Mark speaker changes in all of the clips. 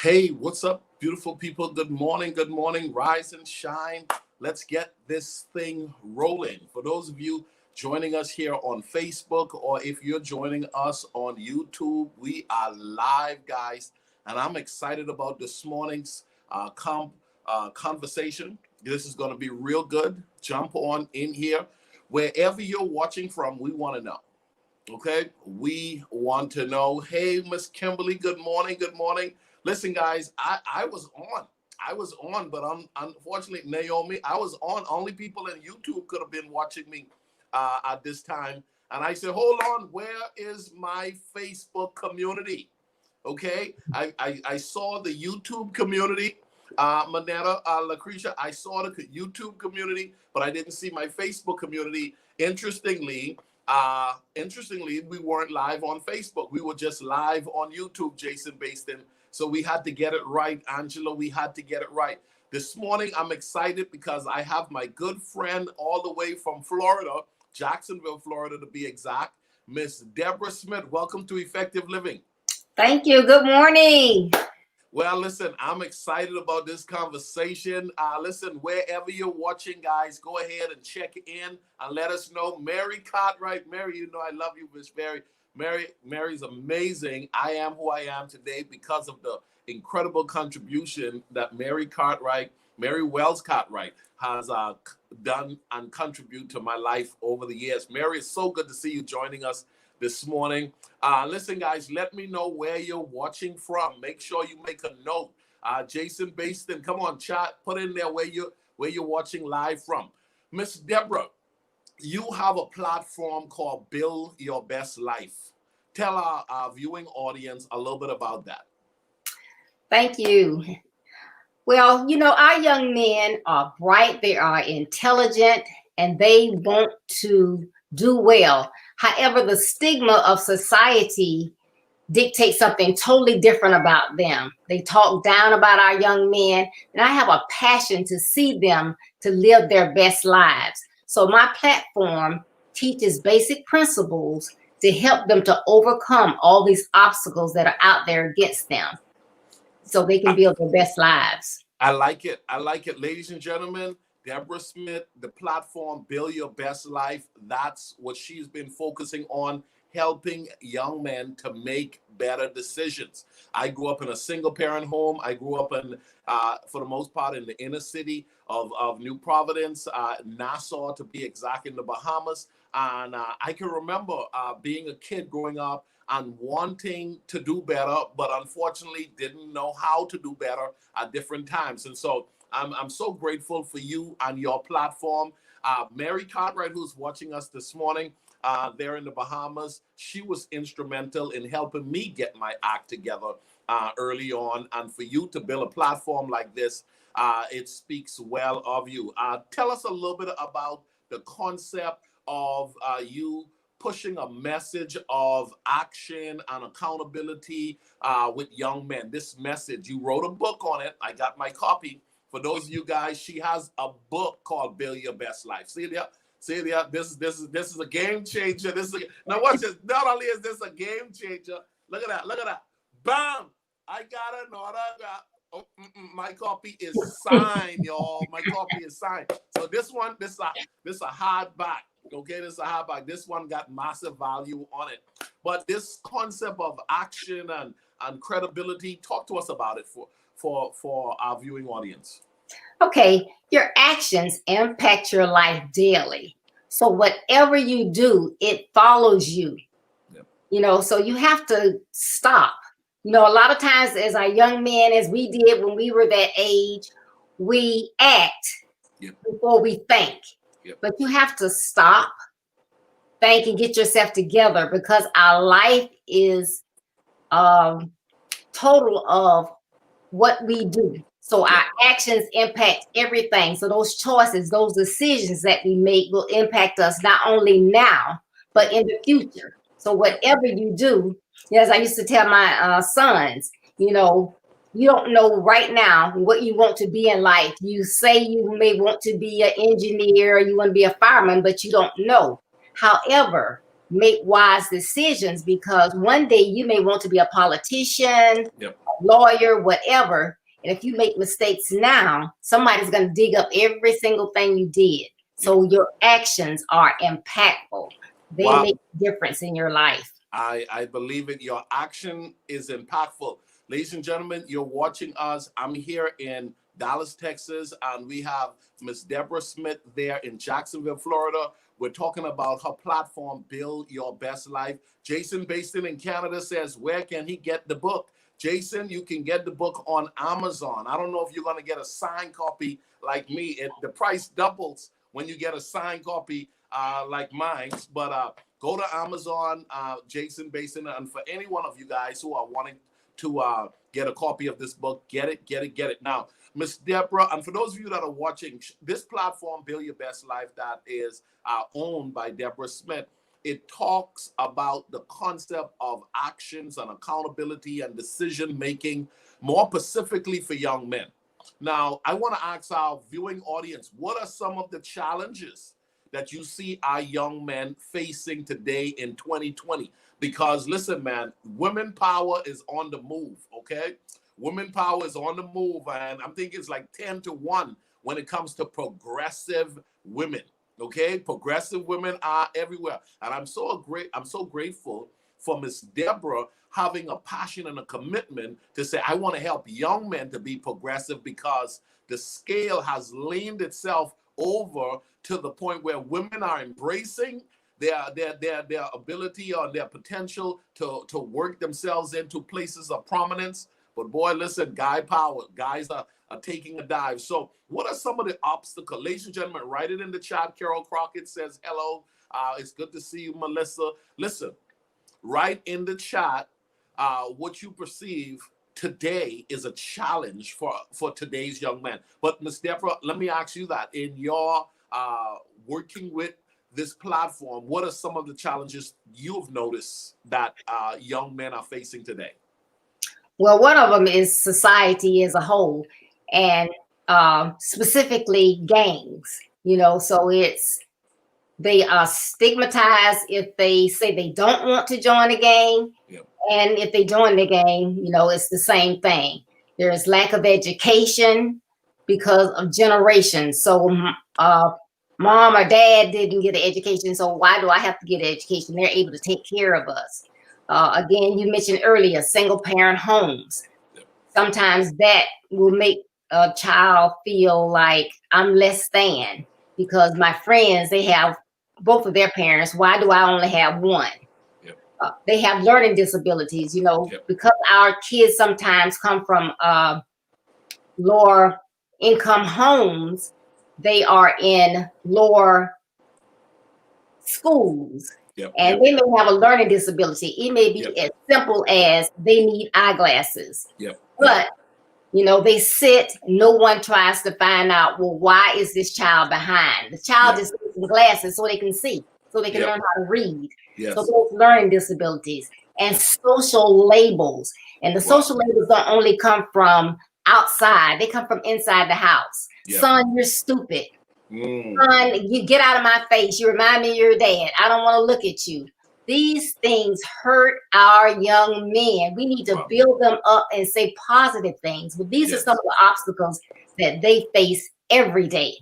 Speaker 1: Hey, what's up, beautiful people? Good morning, good morning. Rise and shine. Let's get this thing rolling. For those of you joining us here on Facebook, or if you're joining us on YouTube, we are live, guys. And I'm excited about this morning's conversation. This is going to be real good. Jump on in here. Wherever you're watching from, we want to know. Okay, we want to know. Hey, Miss Kimberly, good morning. Good morning. Listen, guys, I was on, but unfortunately, Naomi, I was on. Only people in YouTube could have been watching me at this time. And I said, hold on, where is my Facebook community? Okay, I saw the YouTube community, Manetta, Lucretia. I saw the YouTube community, but I didn't see my Facebook community. Interestingly, we weren't live on Facebook. We were just live on YouTube, Jason Baston. So we had to get it right, Angela. We had to get it right. This morning, I'm excited because I have my good friend all the way from Florida, Jacksonville, Florida, to be exact, Miss Deborah Smith. Welcome to Effective Living.
Speaker 2: Thank you. Good morning.
Speaker 1: Well, listen, I'm excited about this conversation. Listen, wherever you're watching, guys, go ahead and check in and let us know. Mary Cartwright. Mary, you know I love you, Miss Mary. Mary's amazing. I am who I am today because of the incredible contribution that Mary Wells Cartwright, has done and contribute to my life over the years. Mary, it's so good to see you joining us this morning. Listen, guys, let me know where you're watching from. Make sure you make a note. Jason Baston, come on, chat. Put in there where you're watching live from. Miss Deborah, you have a platform called Build Your Best Life. Tell our viewing audience a little bit about that.
Speaker 2: Thank you. Well, you know, our young men are bright, they are intelligent, and they want to do well. However, the stigma of society dictates something totally different about them. They talk down about our young men, and I have a passion to see them to live their best lives. So my platform teaches basic principles to help them to overcome all these obstacles that are out there against them so they can build their best lives.
Speaker 1: I like it. I like it. Ladies and gentlemen, Deborah Smith, the platform Build Your Best Life. That's what she's been focusing on, helping young men to make better decisions. I grew up in a single parent home. I grew up in, for the most part, in the inner city of New Providence, Nassau to be exact, in the Bahamas. And I can remember being a kid growing up and wanting to do better, but unfortunately didn't know how to do better at different times. And so I'm so grateful for you and your platform. Mary Cartwright, who's watching us this morning, there in the Bahamas, she was instrumental in helping me get my act together early on. And for you to build a platform like this, it speaks well of you. Tell us a little bit about the concept of you pushing a message of action and accountability with young men. This message, you wrote a book on it. I got my copy. For those of you guys, she has a book called Build Your Best Life. See there? This is a game changer. Now watch this. Not only is this a game changer, look at that. Look at that. Bam! I got an autograph. Oh, my copy is signed, y'all. My copy is signed. So this is a hardback. Okay, this is a hardback. This one got massive value on it. But this concept of action and credibility, talk to us about it for our viewing audience.
Speaker 2: Okay, your actions impact your life daily. So whatever you do, it follows you. Yep. You know, so you have to stop. You know, a lot of times as our young men, as we did when we were that age, we act before we think. Yep. But you have to stop, think, and get yourself together, because our life is total of what we do. So our actions impact everything. So those choices, those decisions that we make will impact us not only now, but in the future. So whatever you do, as I used to tell my sons, you know, you don't know right now what you want to be in life. You say you may want to be an engineer, you want to be a fireman, but you don't know. However, make wise decisions, because one day you may want to be a politician, lawyer, whatever. And if you make mistakes now, somebody's going to dig up every single thing you did. So your actions are impactful. They
Speaker 1: Wow.
Speaker 2: make a difference in your life.
Speaker 1: I believe it. Your action is impactful. Ladies and gentlemen, you're watching us. I'm here in Dallas, Texas, and we have Miss Deborah Smith there in Jacksonville, Florida. We're talking about her platform, Build Your Best Life. Jason, based in Canada, says, where can he get the book? Jason, you can get the book on Amazon. I don't know if you're going to get a signed copy like me. The price doubles when you get a signed copy like mine. But go to Amazon, Jason Basin, and for any one of you guys who are wanting to get a copy of this book, get it. Now, Miss Deborah, and for those of you that are watching, this platform, Build Your Best Life, that is owned by Deborah Smith, it talks about the concept of actions and accountability and decision making, more specifically for young men. Now, I want to ask our viewing audience, what are some of the challenges that you see our young men facing today in 2020? Because listen, man, women power is on the move, okay? Women power is on the move, and I'm thinking it's like 10-1 when it comes to progressive women, okay? Progressive women are everywhere. And I'm so grateful for Miss Deborah having a passion and a commitment to say, I want to help young men to be progressive, because the scale has leaned itself over to the point where women are embracing their ability or their potential to work themselves into places of prominence. But boy, listen, guy power, guys are taking a dive. So what are some of the obstacles? Ladies and gentlemen, write it in the chat. Carol Crockett says, hello. It's good to see you, Melissa. Listen, write in the chat what you perceive today is a challenge for today's young man. But Ms. Deborah, let me ask you that in your working with this platform, what are some of the challenges you've noticed that young men are facing today?
Speaker 2: Well, one of them is society as a whole, and specifically gangs. So they are stigmatized if they say they don't want to join a gang.
Speaker 1: Yep.
Speaker 2: And if they join the gang, it's the same thing. There's lack of education because of generations. So mom or dad didn't get an education, so why do I have to get an education? They're able to take care of us. Again, you mentioned earlier, single parent homes. Sometimes that will make a child feel like I'm less than, because my friends, they have both of their parents. Why do I only have one? They have learning disabilities, because our kids sometimes come from lower income homes. They are in lower schools. And they may have a learning disability. It may be as simple as they need eyeglasses. But, they sit, no one tries to find out, well, why is this child behind? The child just needs some glasses so they can see, so they can learn how to read. So those learning disabilities and social labels. And the social labels don't only come from outside, they come from inside the house. Son, you're stupid. Son, you get out of my face. You remind me of your dad. I don't want to look at you. These things hurt our young men. We need to build them up and say positive things. But these are some of the obstacles that they face every day.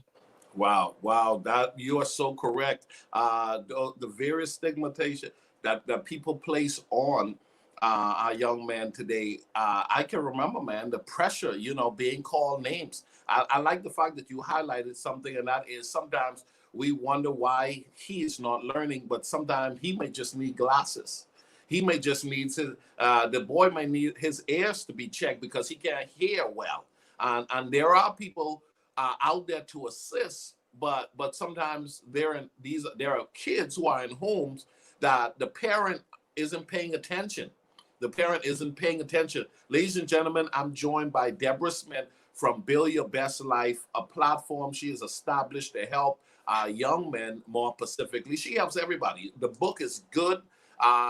Speaker 1: Wow. That you are so correct. The various stigmatization that people place on our young man today. I can remember, man, the pressure, being called names. I like the fact that you highlighted something, and that is sometimes we wonder why he is not learning, but sometimes he may just need glasses. He may just need the boy may need his ears to be checked because he can't hear well. And there are people out there to assist, but sometimes there are kids who are in homes that the parent isn't paying attention. The parent isn't paying attention. Ladies and gentlemen, I'm joined by Deborah Smith from Build Your Best Life, a platform she has established to help young men more specifically. She helps everybody. The book is good.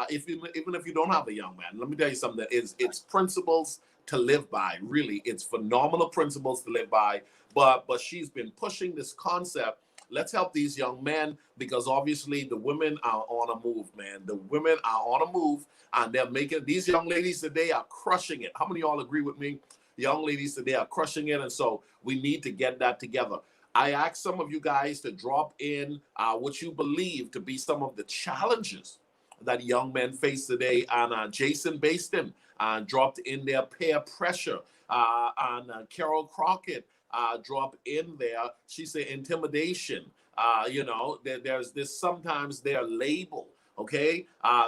Speaker 1: Even if you don't have a young man, let me tell you something. It's principles to live by. Really, it's phenomenal principles to live by. But she's been pushing this concept Let's help these young men, because obviously the women are on a move, man. The women are on a move, and they're making, these young ladies today are crushing it. How many of y'all agree with me? Young ladies today are crushing it, and so we need to get that together. I asked some of you guys to drop in what you believe to be some of the challenges that young men face today. And Jason Baston dropped in there peer pressure. And Carol Crockett dropped in there. She said intimidation. There's this, sometimes they're labeled. Okay,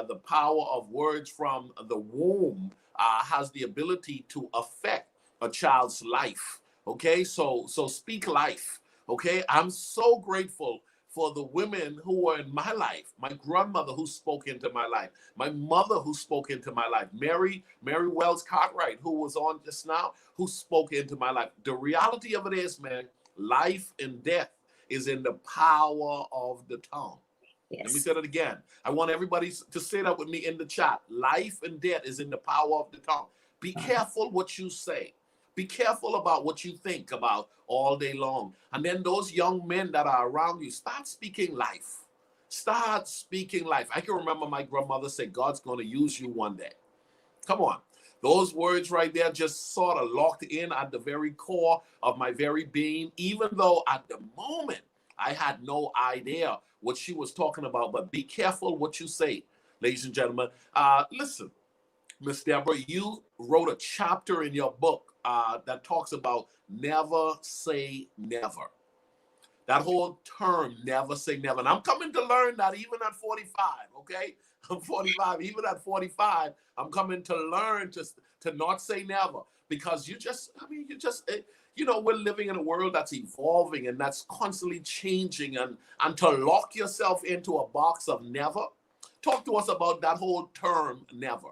Speaker 1: the power of words from the womb has the ability to affect a child's life. Okay, so speak life. Okay, I'm so grateful for the women who were in my life. My grandmother who spoke into my life. My mother who spoke into my life. Mary Wells Cartwright, who was on just now, who spoke into my life. The reality of it is, man, life and death is in the power of the tongue. Yes. Let me say that again. I want everybody to say that with me in the chat. Life and death is in the power of the tongue. Be careful what you say. Be careful about what you think about all day long. And then those young men that are around you, start speaking life. Start speaking life. I can remember my grandmother said, God's going to use you one day. Come on. Those words right there just sort of locked in at the very core of my very being, even though at the moment I had no idea what she was talking about. But be careful what you say, ladies and gentlemen. Listen, Miss Deborah, you wrote a chapter in your book that talks about never say never. That whole term, never say never. And I'm coming to learn that even at 45, okay? I'm 45. Even at 45, I'm coming to learn to not say never. Because we're living in a world that's evolving and that's constantly changing. And to lock yourself into a box of never, talk to us about that whole term, never.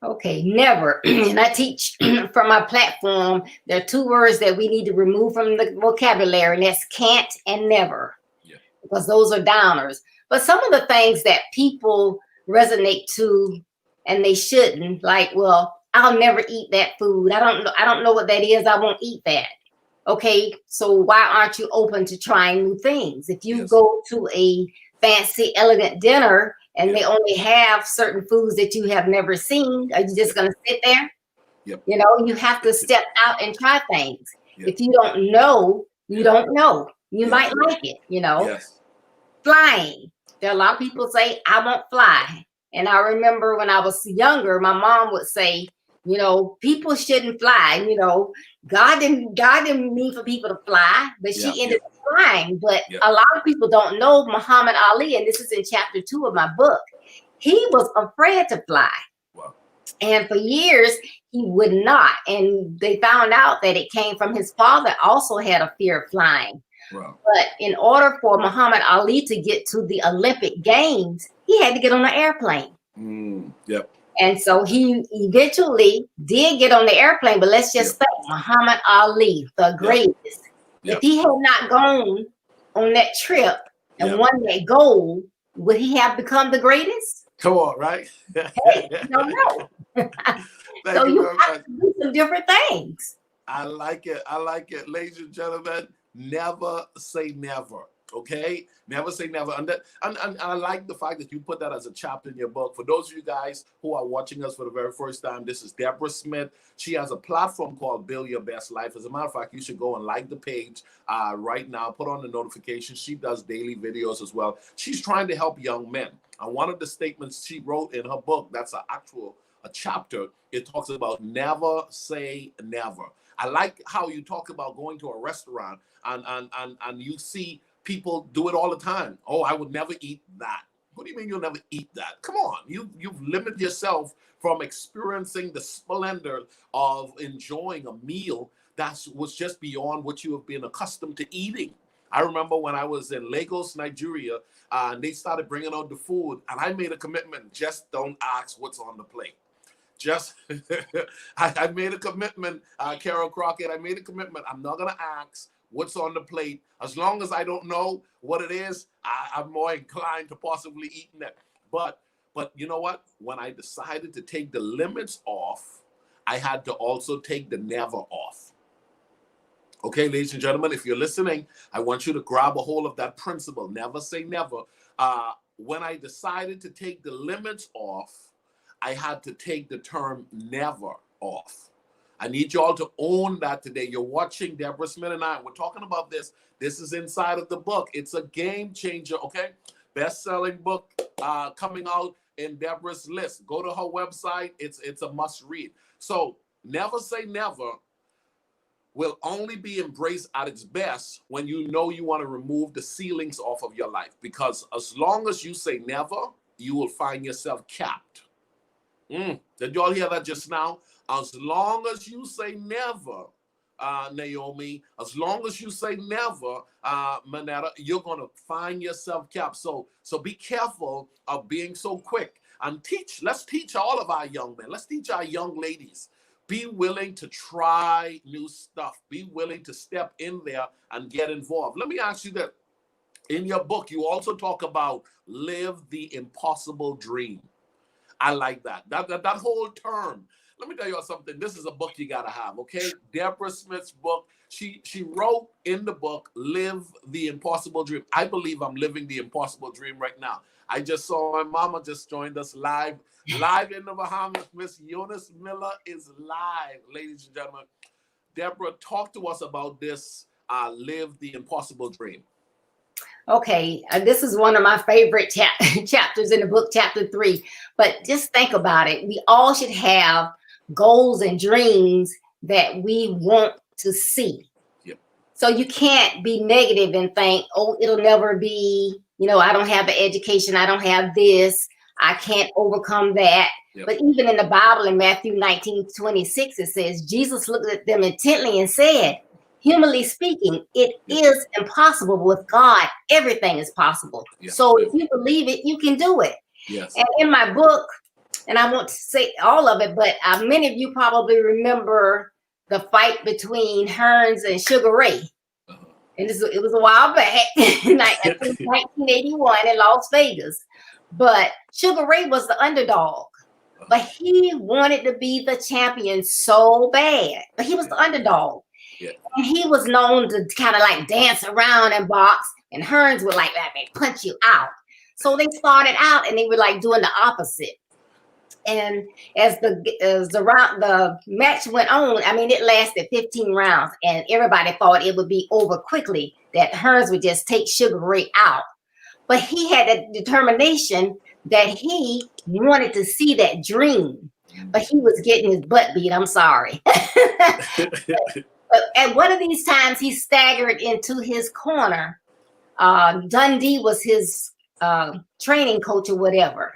Speaker 2: Okay, never. And I teach from my platform, there are two words that we need to remove from the vocabulary, and that's can't and never. Yeah. Because those are downers. But some of the things that people resonate to, and they shouldn't, like, well, I'll never eat that food. I don't know what that is. I won't eat that. Okay, so why aren't you open to trying new things? If you go to a fancy, elegant dinner and they only have certain foods that you have never seen, are you just going to sit there? Yep. You have to step out and try things. Yep. If you don't know, you don't know. You might like it, Yes. Flying. There are a lot of people say, I won't fly. And I remember when I was younger, my mom would say, people shouldn't fly. God didn't mean for people to fly, but she ended up flying. But a lot of people don't know Muhammad Ali, and this is in chapter 2 of my book. He was afraid to fly. Wow. And for years, he would not. And they found out that it came from his father also had a fear of flying. Wow. But in order for Muhammad Ali to get to the Olympic Games, he had to get on an airplane. Yep. And so he eventually did get on the airplane, but let's just say Muhammad Ali, the greatest. Yep. If he had not gone on that trip and won that gold, would he have become the greatest?
Speaker 1: Come on, right?
Speaker 2: Hey, you don't know. So you have to do some different things.
Speaker 1: I like it. I like it. Ladies and gentlemen, never say never. Okay, never say never. And I like the fact that you put that as a chapter in your book. For those of you guys who are watching us for the very first time, this is Deborah Smith. She has a platform called Build Your Best Life. As a matter of fact, you should go and like the page right now. Put on the notifications. She does daily videos as well. She's trying to help young men. And one of the statements she wrote in her book, that's a chapter, it talks about never say never. I like how you talk about going to a restaurant and you see people do it all the time. Oh, I would never eat that. What do you mean you'll never eat that? Come on, you've limited yourself from experiencing the splendor of enjoying a meal that was just beyond what you have been accustomed to eating. I remember when I was in Lagos, Nigeria, and they started bringing out the food, and I made a commitment: just don't ask what's on the plate. Just, I made a commitment, Carol Crockett. I made a commitment. I'm not gonna ask what's on the plate. As long as I don't know what it is, I'm more inclined to possibly eating it. But you know what? When I decided to take the limits off, I had to also take the never off. Okay, ladies and gentlemen, if you're listening, I want you to grab a hold of that principle. Never say never. When I decided to take the limits off, I had to take the term never off. I need you all to own that today. You're watching Deborah Smith and I. We're talking about this. This is inside of the book. It's a game changer, okay? Best-selling book coming out in Deborah's list. Go to her website. It's a must-read. So never say never will only be embraced at its best when you know you want to remove the ceilings off of your life. Because as long as you say never, you will find yourself capped. Did you all hear that just now? As long as you say never, Naomi, as long as you say never, Manetta, you're going to find yourself capped. So be careful of being so quick. And let's teach all of our young men. Let's teach our young ladies. Be willing to try new stuff. Be willing to step in there and get involved. Let me ask you that. In your book, you also talk about live the impossible dream. I like that. That whole term. Let me tell you something. This is a book you gotta have, okay? Deborah Smith's book. She wrote in the book, Live the Impossible Dream. I believe I'm living the impossible dream right now. I just saw my mama just joined us live in the Bahamas. Miss Eunice Miller is live, ladies and gentlemen. Deborah, talk to us about this, Live the Impossible Dream.
Speaker 2: Okay, this is one of my favorite chapters in the book, chapter 3. But just think about it. We all should have goals and dreams that we want to see.
Speaker 1: Yep.
Speaker 2: So you can't be negative and think, oh, it'll never be, I don't have the education. I don't have this. I can't overcome that. Yep. But even in the Bible, in Matthew 19:26, it says, Jesus looked at them intently and said, humanly speaking, it is impossible. With God, everything is possible. Yes. So if you believe it, you can do it.
Speaker 1: Yes.
Speaker 2: And in my book, and I won't say all of it, but many of you probably remember the fight between Hearns and Sugar Ray. And it was a while back, in 1981 in Las Vegas. But Sugar Ray was the underdog. But he wanted to be the champion so bad. But he was the underdog.
Speaker 1: Yeah.
Speaker 2: And he was known to kind of like dance around and box, and Hearns would like punch you out. So they started out and they were like doing the opposite. And as the match went on, I mean, it lasted 15 rounds, and everybody thought it would be over quickly, that Hearns would just take Sugar Ray out. But he had a determination that he wanted to see that dream, but he was getting his butt beat. I'm sorry. At one of these times, he staggered into his corner. Dundee was his training coach or whatever.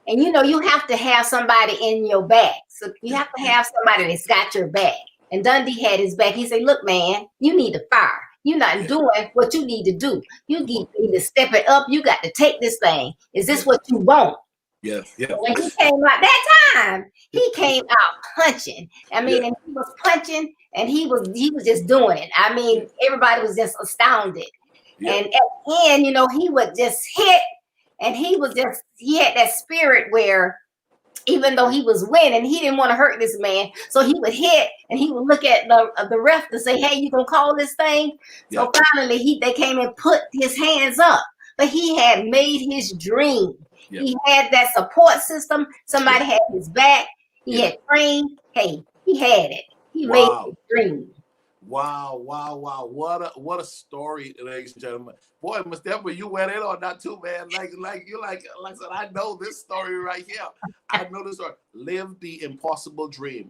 Speaker 2: And, you have to have somebody in your back. So you have to have somebody that's got your back. And Dundee had his back. He said, look, man, you need to fire. You're not doing what you need to do. You need to step it up. You got to take this thing. Is this what you want?
Speaker 1: Yes.
Speaker 2: So when he came out that time, he came out punching. I mean, and he was punching, and he was just doing it. I mean, everybody was just astounded. And at the end, he would just hit, and he had that spirit where even though he was winning, he didn't want to hurt this man. So he would hit, and he would look at the ref to say, hey, you gonna call this thing? So finally they came and put his hands up. But he had made his dream. Yep. He had that support system. Somebody had his back. He had trained. Hey, he had it. He made his dream.
Speaker 1: Wow. What a story, ladies and gentlemen. Boy, Miss Deborah, you went in on that too, man. Like I said, I know this story right here. I know this story. Live the impossible dream.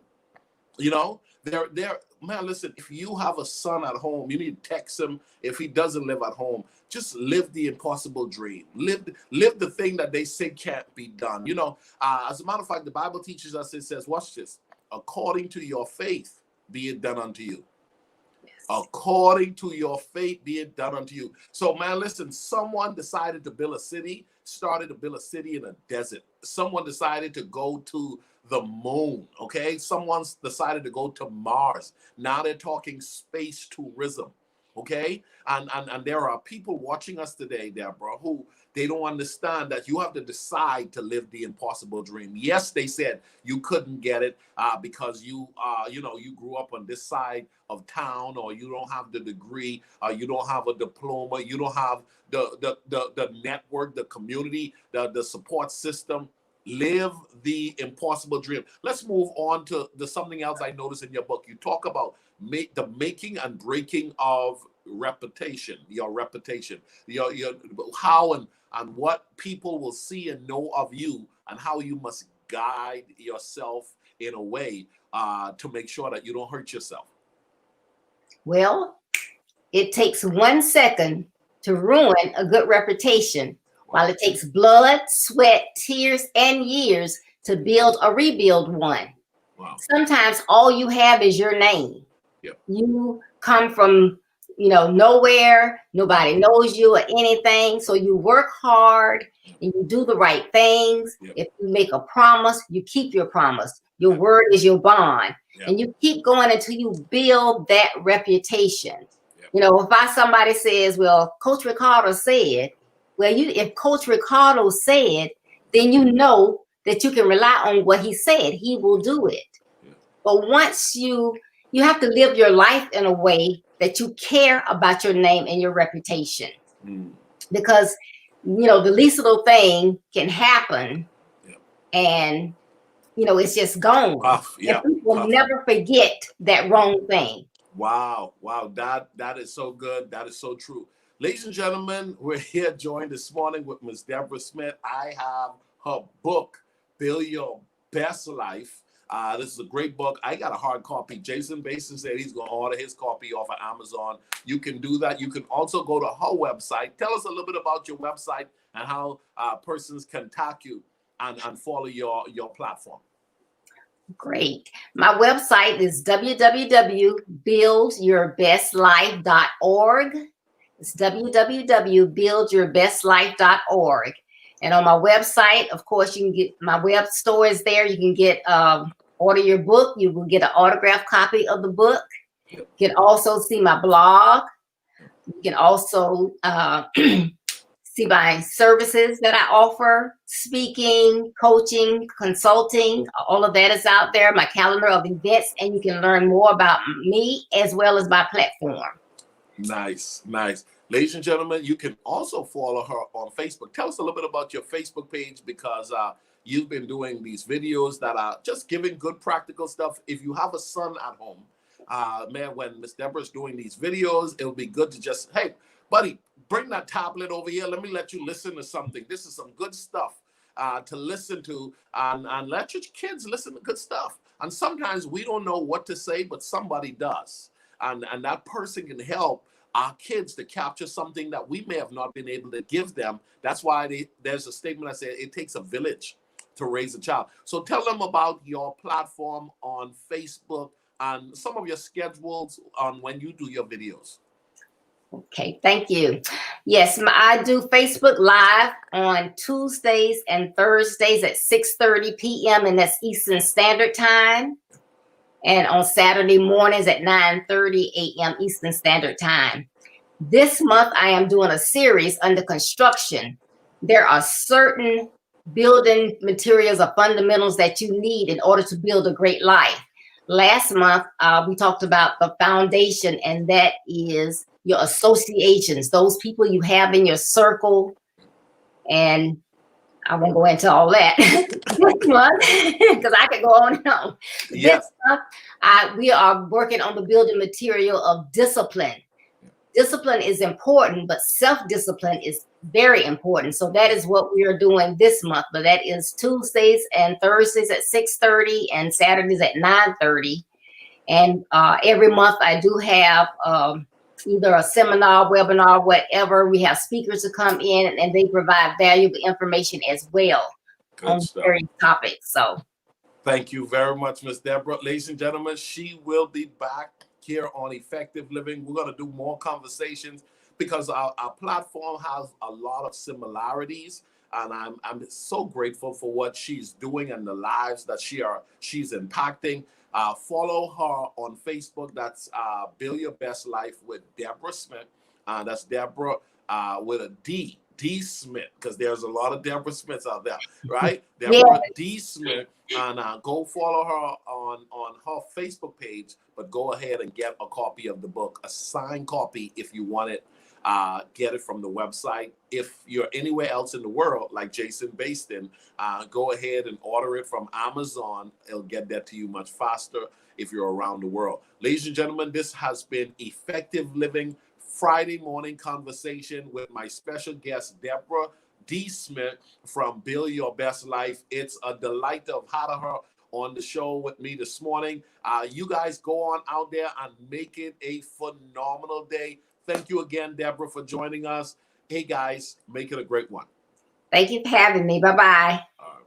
Speaker 1: Man, listen, if you have a son at home, you need to text him. If he doesn't live at home, just live the impossible dream. Live the thing that they say can't be done. As a matter of fact, the Bible teaches us, it says, watch this, according to your faith, be it done unto you. According to your faith, be it done unto you. So, man, listen, someone decided to build a city, started to build a city in a desert. Someone decided to go to the moon, okay? Someone's decided to go to Mars. Now they're talking space tourism, Okay, and there are people watching us today, Deborah, who they don't understand that you have to decide to live the impossible dream. Yes, they said you couldn't get it because you grew up on this side of town, or you don't have the degree, you don't have a diploma, you don't have the network, the community, the support system. Live the impossible dream. Let's move on to something else I noticed in your book. You talk about the making and breaking of reputation, your reputation, your how and what people will see and know of you, and how you must guide yourself in a way to make sure that you don't hurt yourself.
Speaker 2: Well, it takes 1 second to ruin a good reputation, while it takes blood, sweat, tears, and years to build or rebuild one.
Speaker 1: Wow.
Speaker 2: Sometimes all you have is your name.
Speaker 1: Yep.
Speaker 2: You come from, nowhere. Nobody knows you or anything. So you work hard and you do the right things.
Speaker 1: Yep.
Speaker 2: If you make a promise, you keep your promise. Your word is your bond.
Speaker 1: Yep.
Speaker 2: And you keep going until you build that reputation.
Speaker 1: Yep.
Speaker 2: If somebody says, well, Coach Ricardo said, well, if Coach Ricardo said, then you know that you can rely on what he said. He will do it.
Speaker 1: Yeah.
Speaker 2: But once you have to live your life in a way that you care about your name and your reputation. Because, the least little thing can happen. Yeah. And, it's just gone.
Speaker 1: Yeah.
Speaker 2: And people will never forget that wrong thing.
Speaker 1: Wow. That is so good. That is so true. Ladies and gentlemen, we're here joined this morning with Ms. Deborah Smith. I have her book, Build Your Best Life. This is a great book. I got a hard copy. Jason Basin said he's going to order his copy off of Amazon. You can do that. You can also go to her website. Tell us a little bit about your website and how persons contact you and follow your platform.
Speaker 2: Great. My website is www.buildyourbestlife.org. It's www.buildyourbestlife.org. And on my website, of course, you can get my web store is there. You can get order your book. You will get an autographed copy of the book. You can also see my blog. You can also see my services that I offer: speaking, coaching, consulting. All of that is out there. My calendar of events, and you can learn more about me as well as my platform.
Speaker 1: Nice. Ladies and gentlemen, you can also follow her on Facebook. Tell us a little bit about your Facebook page, because you've been doing these videos that are just giving good practical stuff. If you have a son at home, man, when Miss Deborah's doing these videos, it'll be good to just, hey, buddy, bring that tablet over here. Let me let you listen to something. This is some good stuff to listen to, and let your kids listen to good stuff. And sometimes we don't know what to say, but somebody does. And that person can help our kids to capture something that we may have not been able to give them. That's why there's a statement that says it takes a village to raise a child. So tell them about your platform on Facebook and some of your schedules on when you do your videos.
Speaker 2: Okay, thank you. Yes, I do Facebook Live on Tuesdays and Thursdays at 6:30 p.m. and that's Eastern Standard Time. And on Saturday mornings at 9:30 a.m. Eastern Standard Time. This month, I am doing a series under construction. There are certain building materials or fundamentals that you need in order to build a great life. Last month, we talked about the foundation, and that is your associations, those people you have in your circle. And I won't go into all that this month because I could go on and on.
Speaker 1: Yes.
Speaker 2: This month, we are working on the building material of discipline. Discipline is important, but self-discipline is very important. So that is what we are doing this month. But that is Tuesdays and Thursdays at 6:30 and Saturdays at 9:30. And every month I do have either a seminar, webinar, whatever. We have speakers to come in and they provide valuable information as well on various topics. So
Speaker 1: thank you very much, Ms. Deborah. Ladies and gentlemen, she will be back here on Effective Living. We're going to do more conversations because our platform has a lot of similarities. and I'm so grateful for what she's doing and the lives that she's impacting. Follow her on Facebook. That's Build Your Best Life with Deborah Smith. That's Deborah with a D Smith, because there's a lot of Deborah Smiths out there, right?
Speaker 2: Yeah.
Speaker 1: Deborah D Smith, and go follow her on her Facebook page. But go ahead and get a copy of the book, a signed copy if you want it. Get it from the website. If you're anywhere else in the world, like Jason Baston, go ahead and order it from Amazon. It'll get that to you much faster if you're around the world. Ladies and gentlemen, this has been Effective Living Friday Morning Conversation with my special guest, Deborah D. Smith from Build Your Best Life. It's a delight to have had her on the show with me this morning. You guys go on out there and make it a phenomenal day. Thank you again, Deborah, for joining us. Hey, guys, make it a great one.
Speaker 2: Thank you for having me. Bye-bye.
Speaker 1: All right.